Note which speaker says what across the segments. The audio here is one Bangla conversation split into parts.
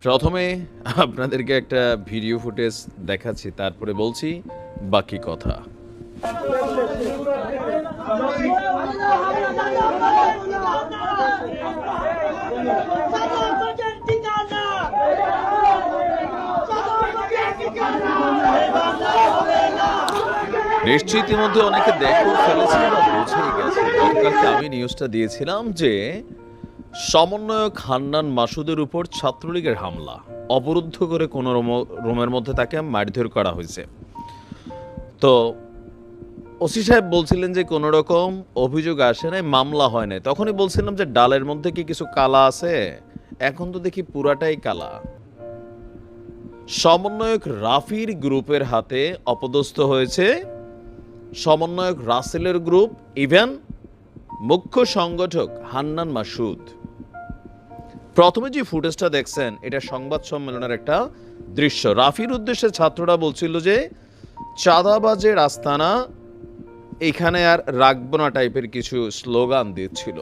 Speaker 1: প্রথমে আপনাদেরকে একটা ভিডিও ফুটেজ দেখাচ্ছি, তারপরে বলছি বাকি কথা। নিশ্চয়ই ইতিমধ্যে অনেকে দেখেও ফেলেছে বা বুঝেই গেছে। গতকালকে আমি নিউজটা দিয়েছিলাম যে সমন্বয়ক হান্নান মাসুদের উপর ছাত্রলীগের হামলা, অবরুদ্ধ করে কোনো রুমের মধ্যে তাকে মারধর করা হয়েছে। তো ওসি সাহেব বলছিলেন যে কোনো রকম অভিযোগ আসে নাই, মামলা হয় নাই। তখনই বলছিলাম যে ডালের মধ্যে কি কিছু কালা আছে, এখন তো দেখি পুরাটাই কালা। সমন্বয়ক রাফির গ্রুপের হাতে অপদস্থ হয়েছে সমন্বয়ক রাসেলের গ্রুপ, ইভেন মুখ্য সংগঠক হান্নান মাসুদ। প্রথমে যে ফুটেজটা দেখছেন এটা সংবাদ সম্মেলনের একটা দৃশ্য। রাফির উদ্দেশ্যে ছাত্ররা বলছিল যে চাঁদাবাজের আস্তানা, এখানে আর রাখবো না টাইপের কিছু স্লোগান দিচ্ছিল।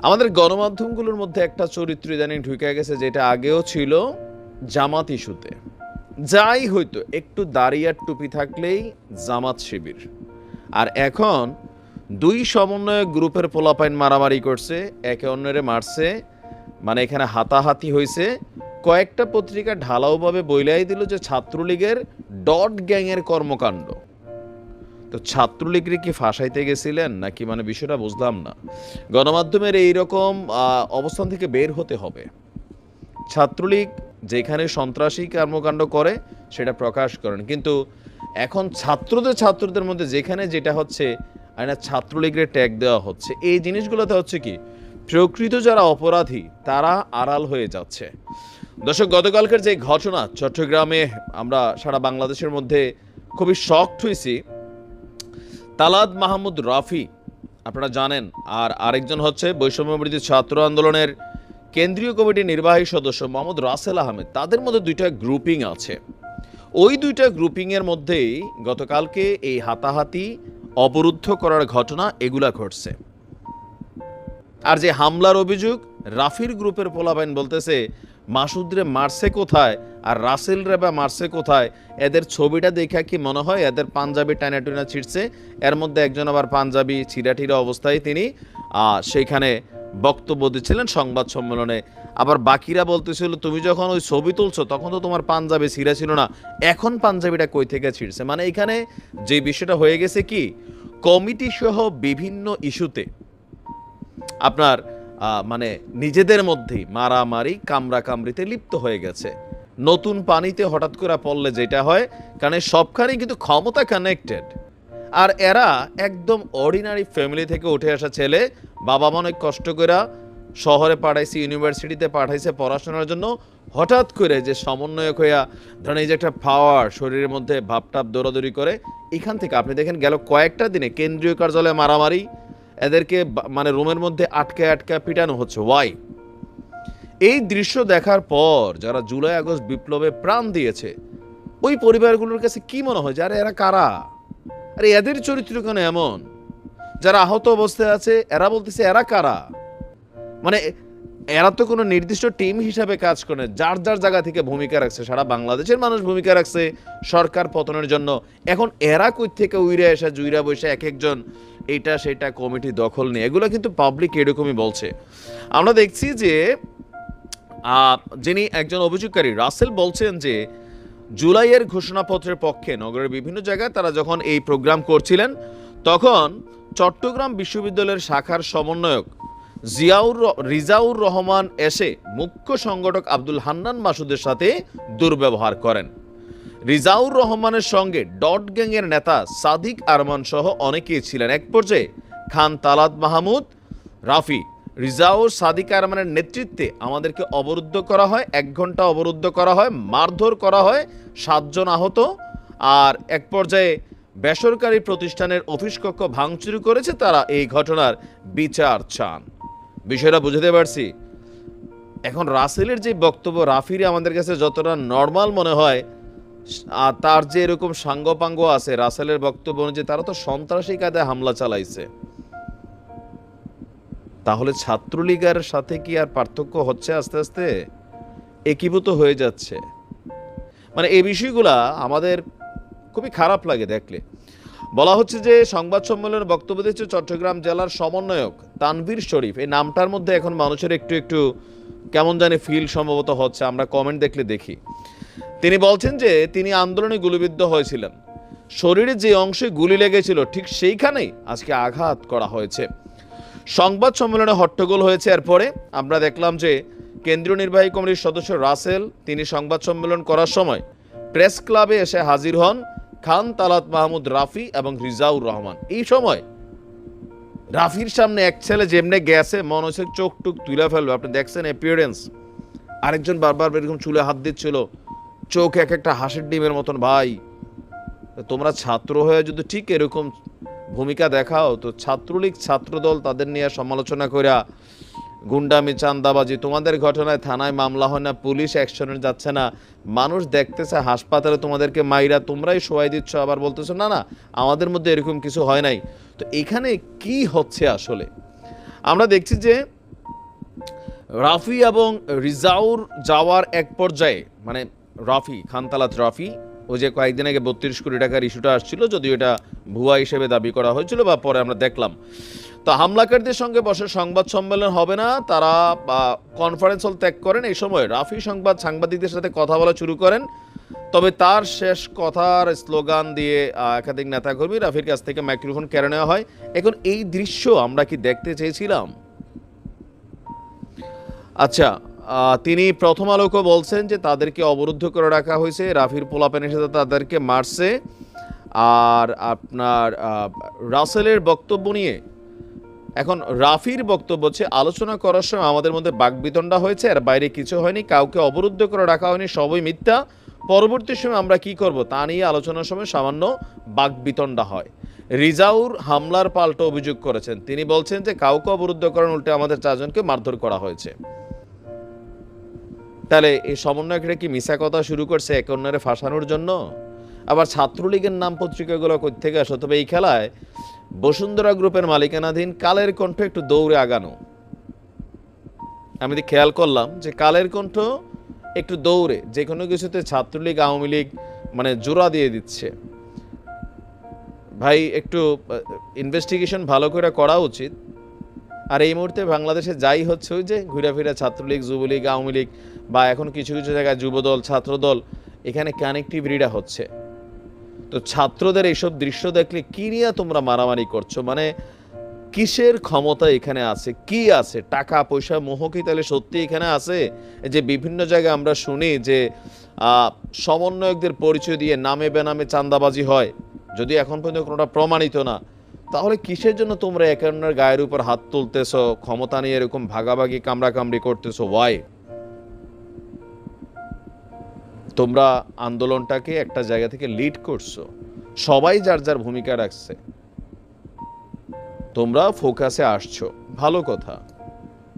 Speaker 1: আমাদের গণমাধ্যমগুলোর মধ্যে একটা চরিত্র ইদানিং ঢুকে গেছে, যেটা আগেও ছিল জামাত ইস্যুতে। যাই হইতো একটু দাড়ি আর টুপি থাকলেই জামাত শিবির। আর এখন দুই সমন্বয়ক গ্রুপের পোলাপাইন মারামারি করছে, একে অন্যরে মারছে, মানে এখানে হাতাহাতি হয়েছে। কয়েকটা পত্রিকা ঢালাওভাবে বইলাই দিল যে ছাত্রলীগের ডট গ্যাংয়ের কর্মকাণ্ড। তো ছাত্রলীগরে কি ফাঁসাইতে গেছিলেন নাকি, মানে বিষয়টা বুঝলাম না। গণমাধ্যমের এইরকম অবস্থান থেকে বের হতে হবে। ছাত্রলীগ যেখানে সন্ত্রাসী কর্মকাণ্ড করে সেটা প্রকাশ করেন, কিন্তু এখন ছাত্রদের মধ্যে যেখানে যেটা হচ্ছে আইনা ছাত্রলীগের ট্যাগ দেওয়া হচ্ছে, এই জিনিসগুলোতে হচ্ছে কি প্রকৃত যারা অপরাধী তারা আড়াল হয়ে যাচ্ছে। দর্শক, গতকালকের যে ঘটনা চট্টগ্রামে, আমরা সারা বাংলাদেশের মধ্যে খুবই শকড হয়েছি। তালাত মাহমুদ রাফি আপনারা জানেন, আর আরেকজন হচ্ছে বৈষম্যবিরোধী ছাত্র আন্দোলনের কেন্দ্রীয় কমিটির নির্বাহী সদস্য মোহাম্মদ রাসেল আহমেদ। তাদের মধ্যে দুইটা গ্রুপিং আছে। ওই দুইটা গ্রুপিংয়ের মধ্যেই গতকালকে এই হাতাহাতি, অবরুদ্ধ করার ঘটনা এগুলা ঘটছে। আর যে হামলার অভিযোগ, রাফির গ্রুপের পোলাপাইন বলতেছে মাসুদরে মারছে কোথায় আর রাসেল রে বা মারছে কোথায়। এদের ছবিটা দেখা কি মনে হয় এদের পাঞ্জাবি টানা টুনা ছিঁড়ছে। এর মধ্যে একজন আবার পাঞ্জাবি ছিঁড়াঠিরা অবস্থায় তিনি সেইখানে বক্তব্য দিচ্ছিলেন সংবাদ সম্মেলনে। আবার বাকিরা বলতেছিল তুমি যখন ওই ছবি তুলছো তখন তো তোমার পাঞ্জাবি ছিঁড়া ছিল না, এখন পাঞ্জাবিটা কই থেকে ছিঁড়ছে। মানে এখানে যে বিষয়টা হয়ে গেছে কি, কমিটি সহ বিভিন্ন ইস্যুতে আপনার মানে নিজেদের মধ্যেই মারামারি কামড়াকামড়িতে লিপ্ত হয়ে গেছে। নতুন পানিতে হঠাৎ করে পড়লে যেটা হয়, কারণ সবখানেই কিন্তু ক্ষমতা কানেক্টেড। আর এরা একদম অর্ডিনারি ফ্যামিলি থেকে উঠে আসা ছেলে, বাবা মা অনেক কষ্ট করে শহরে পাঠাইছে, ইউনিভার্সিটিতে পাঠাইছে পড়াশোনার জন্য। হঠাৎ করে যে সমন্বয়ক হইয়া ধরেন এই যে একটা পাওয়ার শরীরের মধ্যে ভাবটাপ দৌড়াদৌড়ি করে, এখান থেকে আপনি দেখেন গেল কয়েকটা দিনে কেন্দ্রীয় কার্যালয়ে মারামারি, এদেরকে মানে রুমের মধ্যে আটকে আটকে পিটানো হচ্ছে। ওয়াই? এই দৃশ্য দেখার পর যারা জুলাই আগস্ট বিপ্লবে প্রাণ দিয়েছে ওই পরিবারগুলোর কাছে কি মনে হয়, যারা এরা কারা, আরে এদের চরিত্র কেন এমন? যারা আহত অবস্থায় আছে এরা বলতেছে এরা কারা? মানে এরা তো কোনো নির্দিষ্ট টিম হিসাবে কাজ করে, যার যার জায়গা থেকে ভূমিকা রাখছে। সারা বাংলাদেশের মানুষ ভূমিকা রাখছে সরকার পতনের জন্য। এখন এরা কই থেকে উইরা এসে জুইরা বসে এক একজন এটা সেটা কমিটি দখল নিয়ে, এগুলো কিন্তু পাবলিক এরকমই বলছে। আমরা দেখছি যে যিনি একজন অভিযোগকারী রাসেল বলছেন যে জুলাইয়ের ঘোষণাপত্রের পক্ষে নগরের বিভিন্ন জায়গায় তারা যখন এই প্রোগ্রাম করছিলেন, তখন চট্টগ্রাম বিশ্ববিদ্যালয়ের শাখার সমন্বয়ক রিজাউর রহমান এসে মুখ্য সংগঠক আব্দুল হান্নান মাসুদের সাথে দুর্ব্যবহার করেন। রিজাউর রহমানের সঙ্গে ডট গ্যাংয়ের নেতা সাদিক আরমান সহ অনেকেই ছিলেন। এক পর্যায়ে খান তালাত মাহমুদ রাফি, রিজাউর, সাদিক আরমানের নেতৃত্বে আমাদেরকে অবরুদ্ধ করা হয়, 1 ঘন্টা অবরুদ্ধ করা হয়, মারধর করা হয়, 7 জন আহত। আর এক পর্যায়ে বেসরকারি প্রতিষ্ঠানের অফিস কক্ষ ভাঙচুর করেছে তারা। এই ঘটনার বিচার চান। বিষয়টা বুঝতে পারছি। এখন রাসেলের যে বক্তব্য, রাফিরে আমাদের কাছে যতটা নর্মাল মনে হয়, আর তার যে এরকম সাঙ্গপাঙ্গ আছে রাসেলের বক্তব্য অনুযায়ী, তারা তো সন্ত্রাসী কায়দায় হামলা চালাইছে। তাহলে ছাত্রলীগের সাথে কি আর পার্থক্য হচ্ছে আস্তে আস্তে? একীভূত হয়ে যাচ্ছে। মানে এই বিষয়গুলা আমাদের খুবই খারাপ লাগে দেখলে। বলা হচ্ছে যে সংবাদ সম্মেলনে বক্তব্য দিচ্ছে চট্টগ্রাম জেলার সমন্বয়ক তানভীর শরীফ। এই নামটার মধ্যে এখন মানুষের একটু একটু কেমন জানি ফিল সম্ভবত হচ্ছে, আমরা কমেন্ট দেখলে দেখি। তিনি বলছেন যে তিনি আন্দোলনে গুলিবিদ্ধ হয়েছিলেন, শরীরে যে অংশে গুলি লেগেছিল ঠিক সেইখানেই আজকে আঘাত করা হয়েছে। সংবাদ সম্মেলনে হট্টগোল হয়েছে। এরপরে আমরা দেখলাম যে কেন্দ্রীয় নির্বাহী কমিটির সদস্য রাসেল তিনি সংবাদ সম্মেলন করার সময় প্রেস ক্লাবে এসে হাজির হন খান তালাত মাহমুদ রাফি এবং রিজাউর রহমান। এই সময় রাফির সামনে এক ছেলে যেমনে গেছে মনে হচ্ছে চোখ টুক তুলে ফেলবে, আপনি দেখছেন অ্যাপিয়ারেন্স। আরেকজন বারবার এরকম চুলে হাত দিচ্ছিল, চোখ এক একটা হাঁসের ডিমের মতন। ভাই তোমরা ছাত্র হয়ে যদি ঠিক এরকম ভূমিকা দেখাও, তো ছাত্রলীগ ছাত্রদল তাদের নিয়ে সমালোচনা কইরা গুন্ডামি চাঁদাবাজি, তোমাদের ঘটনায় থানায় মামলা হয় না, পুলিশ অ্যাকশনে যাচ্ছে না, মানুষ দেখতেছে হাসপাতালে তোমাদেরকে মাইরা তোমরাই শোয়াই দিচ্ছ, আবার বলতেছো না না আমাদের মধ্যে এরকম কিছু হয় নাই। তো এখানে কি হচ্ছে আসলে? আমরা দেখছি যে রাফি এবং রিজাউর যাওয়ার এক পর্যায়ে, মানে রাফি খানতালাত রাফি, ওই যে কয়েকদিন আগে 32 কোটি টাকার ইস্যুটা আসছিল, যদিও এটা ভুয়া হিসেবে দাবি করা হয়েছিল বা পরে আমরা দেখলাম। তো হামলাকারীদের সঙ্গে বসে সংবাদ সম্মেলন হবে না, তারা কনফারেন্স হল ত্যাগ করেন। এই সময় রাফি সাংবাদিকদের সাথে কথা বলা শুরু করেন, তবে তার শেষ কথার স্লোগান দিয়ে একাধিক নেতাকর্মী রাফির কাছ থেকে মাইক্রোফোন কেড়ে নেওয়া হয়। এখন এই দৃশ্য আমরা কি দেখতে চেয়েছিলাম? আচ্ছা, তিনি প্রথম আলোকে বলছেন যে তাদেরকে অবরুদ্ধ করে রাখা হয়েছে, রাফির পোলাপেনের সাথে তাদেরকে মারছে। আর আপনার রাসেলের বক্তব্য নিয়ে এখন রাফির বক্তব্য হচ্ছে আলোচনা করার সময় আমাদের মধ্যে বাকবিতণ্ডা হয়েছে, আর বাইরে কিছু হয়নি, কাউকে অবরুদ্ধ করে রাখা হয়নি, সবই মিথ্যা। পরবর্তী সময় আমরা কি করব তা নিয়ে আলোচনার সময় সামান্য বাকবিতণ্ডা হয়। রিজাউর হামলার পাল্টা অভিযোগ করেছেন, তিনি বলছেন যে কাউকে অবরুদ্ধ করেন, উল্টে আমাদের 4 জনকে মারধর করা হয়েছে। তাহলে এই সমন্বয়করা কি মিছা কথা শুরু করছে এক অন্যরে ফাঁসানোর জন্য? আবার ছাত্রলীগের নাম পত্রিকাগুলো কই থেকে আসে? তবে এই খেলায় বসুন্ধরা গ্রুপের মালিকানাধীন কালের কণ্ঠ একটু দৌড়ে আগানো। আমি খেয়াল করলাম যে কালের কণ্ঠ একটু দৌড়ে যে কোনো কিছুতে ছাত্রলীগ আওয়ামী লীগ মানে জোড়া দিয়ে দিচ্ছে। ভাই একটু ইনভেস্টিগেশন ভালো করে করা উচিত। আর এই মুহূর্তে বাংলাদেশে যাই হচ্ছে ওই যে ঘুরাফিরা ছাত্রলীগ যুবলীগ আওয়ামী লীগ বা এখন কিছু কিছু জায়গায় যুবদল ছাত্রদল, এখানে কানেক্টিভিটিটা হচ্ছে। তো ছাত্রদের এইসব দৃশ্য দেখলে কি নিয়ে তোমরা মারামারি করছো? মানে কিসের ক্ষমতা এখানে আছে? কি আছে? টাকা পয়সা মোহ কি তাহলে সত্যি এখানে আছে? যে বিভিন্ন জায়গায় আমরা শুনি যে সমন্বয়কদের পরিচয় দিয়ে নামে বেনামে চাঁদাবাজি হয়, যদি এখন পর্যন্ত কোনোটা প্রমাণিত না, তাহলে কিসের জন্য তোমরা একে অন্যের গায়ের উপর হাত তুলতেছো, ক্ষমতা নিয়ে এরকম ভাগাভাগি কামড়াকামড়ি করতেছো? ওয়াই? তোমরা আন্দোলনটাকে একটা জায়গা থেকে লিড করছো, সবাই যার যার ভূমিকা রাখছে, তোমরা ফোকাসে আসছো, ভালো কথা।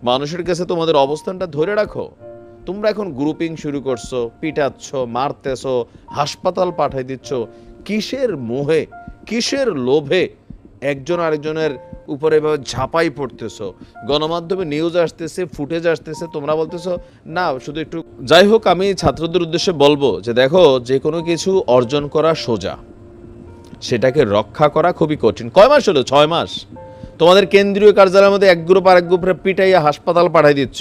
Speaker 1: মানুষের কাছে তোমাদের অবস্থানটা ধরে রাখো। তোমরা এখন গ্রুপিং শুরু করছো, পিটাচ্ছ, মারতেছো, হাসপাতাল পাঠাই দিচ্ছ। কিসের মোহে, কিসের লোভে একজন আরেকজনের উপরে এভাবে ঝাঁপাই পড়তেছো? গণমাধ্যমে নিউজ আসতেছে, ফুটেজ আসতেছে, তোমরা বলতেছো না শুধু একটু। যাই হোক, আমি ছাত্রদের উদ্দেশ্যে বলবো যে দেখো, যে কোনো কিছু অর্জন করা সোজা, সেটাকে রক্ষা করা খুবই কঠিন। কয় মাস হলো? 6 মাস। তোমাদের কেন্দ্রীয় কার্যালয়ের মধ্যে এক গ্রুপ আরেক গ্রুপে পিটাইয়া হাসপাতাল পাঠাই দিচ্ছ,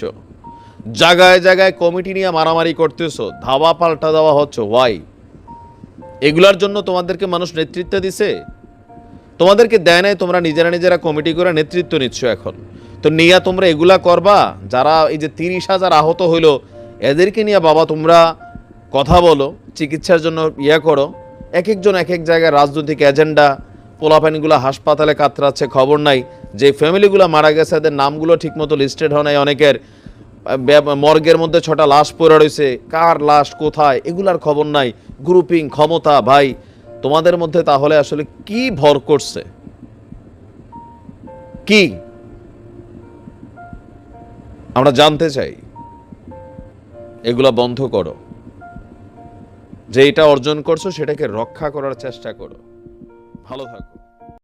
Speaker 1: জায়গায় জায়গায় কমিটি নিয়ে মারামারি করতেছো, ধাওয়া পাল্টা দেওয়া হচ্ছে। ওয়াই? এগুলার জন্য তোমাদেরকে মানুষ নেতৃত্ব দিছে? তোমাদেরকে দেয় নাই, তোমরা নিজেরা নিজেরা কমিটি করে নেতৃত্ব নিচ্ছ এখন। তো নিয়ে তোমরা এগুলা করবা? যারা এই যে 30,000 আহত হইল, এদেরকে নিয়ে বাবা তোমরা কথা বলো, চিকিৎসার জন্য করো। এক একজন এক এক জায়গায় রাজনৈতিক এজেন্ডা, পোলাপানিগুলো হাসপাতালে কাতরাচ্ছে, খবর নাই। যে ফ্যামিলিগুলো মারা গেছে এদের নামগুলো ঠিকমতো লিস্টেড হয় নাই, অনেকের মর্গের মধ্যে 6টা লাশ পড়ে রয়েছে, কার লাশ কোথায় এগুলার খবর নাই। গ্রুপিং, ক্ষমতা, ভাই তোমাদের মধ্যে তাহলে আসলে কি ভর করছে? কি আমরা জানতে চাই। এগুলা বন্ধ করো, যে এটা অর্জন করছো সেটাকে রক্ষা করার চেষ্টা করো। ভালো থাকো।